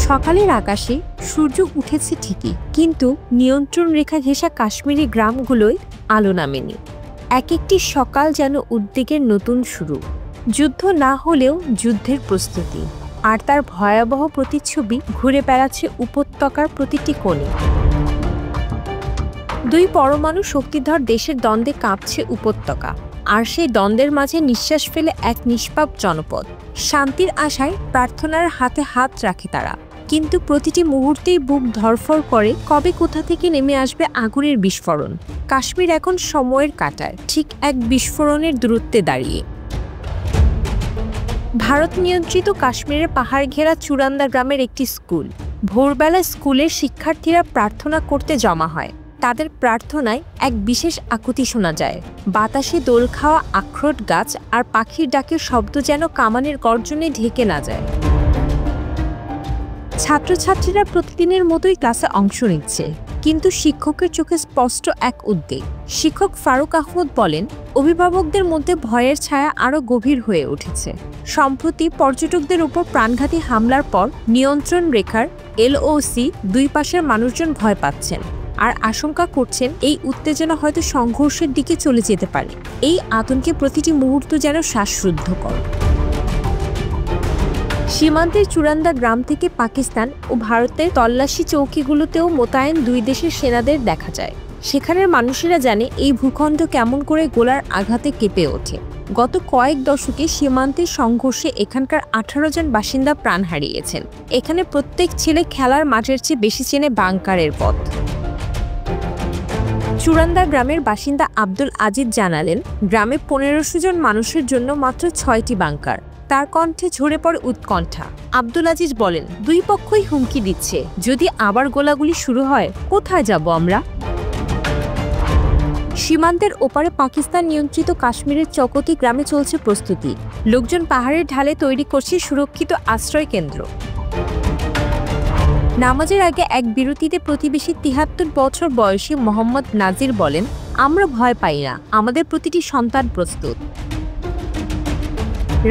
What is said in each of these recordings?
সকালের আকাশে সূর্য উঠেছে ঠিকই, কিন্তু নিয়ন্ত্রণ রেখা ঘেঁষা কাশ্মীরি গ্রামগুলোয় আলো নামেনি। এক একটি সকাল যেন উদ্বেগের নতুন শুরু, যুদ্ধ না হলেও যুদ্ধের প্রস্তুতি, আর তার ভয়াবহ প্রতিচ্ছবি ঘুরে বেড়াচ্ছে উপত্যকার প্রতিটি কোণে। দুই পরমাণু শক্তিধর দেশের দ্বন্দ্বে কাঁপছে উপত্যকা, আর সেই দ্বন্দ্বের মাঝে নিঃশ্বাস ফেলে এক নিষ্পাপ জনপদ। শান্তির আশায় প্রার্থনার হাতে হাত রাখে তারা, কিন্তু প্রতিটি মুহূর্তেই বুক ধড়ফড় করে কবে কোথা থেকে নেমে আসবে আগুনের বিস্ফোরণ। কাশ্মীর এখন সময়ের কাঁটায়, ঠিক এক বিস্ফোরণের দূরত্বে দাঁড়িয়ে। ভারত নিয়ন্ত্রিত কাশ্মীরের পাহাড় ঘেরা চুরান্দা গ্রামের একটি স্কুল। ভোরবেলা স্কুলের শিক্ষার্থীরা প্রার্থনা করতে জমা হয়। তাদের প্রার্থনায় এক বিশেষ আকুতি শোনা যায়। বাতাসে দোল খাওয়া আখরোট গাছ আর পাখির ডাকের শব্দ যেন কামানের গর্জনে ঢেকে না যায়। ছাত্রছাত্রীরা প্রতিদিনের মতোই ক্লাসে অংশ নিচ্ছে, কিন্তু শিক্ষকের চোখে স্পষ্ট এক উদ্বেগ। শিক্ষক ফারুক আহমদ বলেন, অভিভাবকদের মধ্যে ভয়ের ছায়া আরও গভীর হয়ে উঠেছে। সম্প্রতি পর্যটকদের উপর প্রাণঘাতী হামলার পর নিয়ন্ত্রণ রেখার এলওসি দুই পাশের মানুষজন ভয় পাচ্ছেন আর আশঙ্কা করছেন এই উত্তেজনা হয়তো সংঘর্ষের দিকে চলে যেতে পারে। এই আতঙ্কে প্রতিটি মুহূর্ত যেন শ্বাসরুদ্ধকর। সীমান্তের চুরান্দা গ্রাম থেকে পাকিস্তান ও ভারতের তল্লাশি চৌকিগুলোতেও মোতায়েন দুই দেশের সেনাদের দেখা যায়। সেখানের মানুষেরা জানে এই ভূখণ্ড কেমন করে গোলার আঘাতে কেঁপে ওঠে। গত কয়েক দশকে সীমান্তের সংঘর্ষে এখানকার 18 জন বাসিন্দা প্রাণ হারিয়েছেন। এখানে প্রত্যেক ছেলে খেলার মাঠের চেয়ে বেশি চেনে বাংকারের পথ। চুরান্দা গ্রামের বাসিন্দা আব্দুল আজিজ জানালেন, গ্রামে 1500 জন মানুষের জন্য মাত্র 6টি বাংকার। তার কণ্ঠে ঝরে পড়ে উৎকণ্ঠা। আব্দুল আজিজ বলেন, দুই পক্ষই হুমকি দিচ্ছে, যদি আবার গোলাগুলি শুরু হয় কোথায় যাব আমরা? সীমান্তের ওপারে পাকিস্তান নিয়ন্ত্রিত কাশ্মীরের চকতি গ্রামে চলছে প্রস্তুতি। লোকজন পাহাড়ের ঢালে তৈরি করছে সুরক্ষিত আশ্রয় কেন্দ্র। নামাজের আগে এক বিরতিতে প্রতিবেশী 73 বছর বয়সী মোহাম্মদ নাজির বলেন, আমরা ভয় পাই না, আমাদের প্রতিটি সন্তান প্রস্তুত।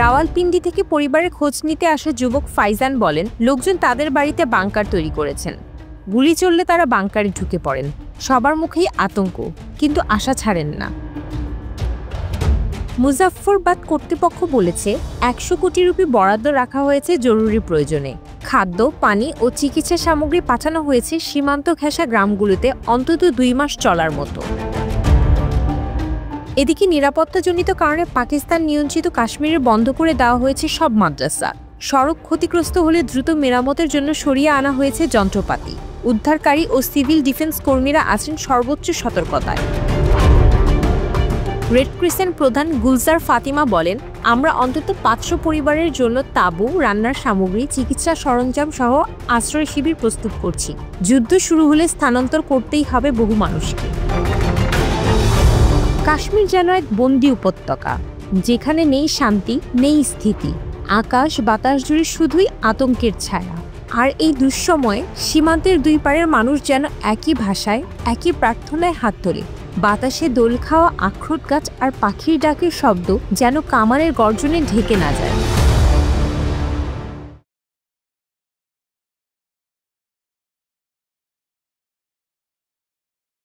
রাওয়ালপিন্ডি থেকে পরিবারের খোঁজ নিতে আসা যুবক ফাইজান বলেন, লোকজন তাদের বাড়িতে বাংকার তৈরি করেছেন। গুলি চললে তারা বাংকারে ঢুকে পড়েন। সবার মুখেই আতঙ্ক, কিন্তু আশা ছাড়েন না। মুজাফফরবাদ কর্তৃপক্ষ বলেছে, 100 কোটি রুপি বরাদ্দ রাখা হয়েছে জরুরি প্রয়োজনে। খাদ্য, পানি ও চিকিৎসা সামগ্রী পাঠানো হয়েছে সীমান্ত ঘেঁষা গ্রামগুলোতে অন্তত 2 মাস চলার মতো। এদিকে নিরাপত্তাজনিত কারণে পাকিস্তান নিয়ন্ত্রিত কাশ্মীরে বন্ধ করে দেওয়া হয়েছে সব মাদ্রাসা। সড়ক ক্ষতিগ্রস্ত হলে দ্রুত মেরামতের জন্য সরিয়ে আনা হয়েছে যন্ত্রপাতি। উদ্ধারকারী ও সিভিল ডিফেন্স কর্মীরা আছেন সর্বোচ্চ সতর্কতায়। রেড ক্রিসেন্ট প্রধান গুলজার ফাতিমা বলেন, আমরা অন্তত 500 পরিবারের জন্য তাঁবু, রান্নার সামগ্রী, চিকিৎসা সরঞ্জাম সহ আশ্রয় শিবির প্রস্তুত করছি। যুদ্ধ শুরু হলে স্থানান্তর করতেই হবে বহু মানুষকে। কাশ্মীর যেন এক বন্দি উপত্যকা, যেখানে নেই শান্তি, নেই স্থিতি। আকাশ বাতাস জুড়ে শুধুই আতঙ্কের ছায়া। আর এই দুঃসময়ে সীমান্তের দুই পারের মানুষ যেন একই ভাষায়, একই প্রার্থনায় হাত তোলে। বাতাসে দোল খাওয়া আখরোট গাছ আর পাখির ডাকের শব্দ যেন কামানের গর্জনে ঢেকে না যায়।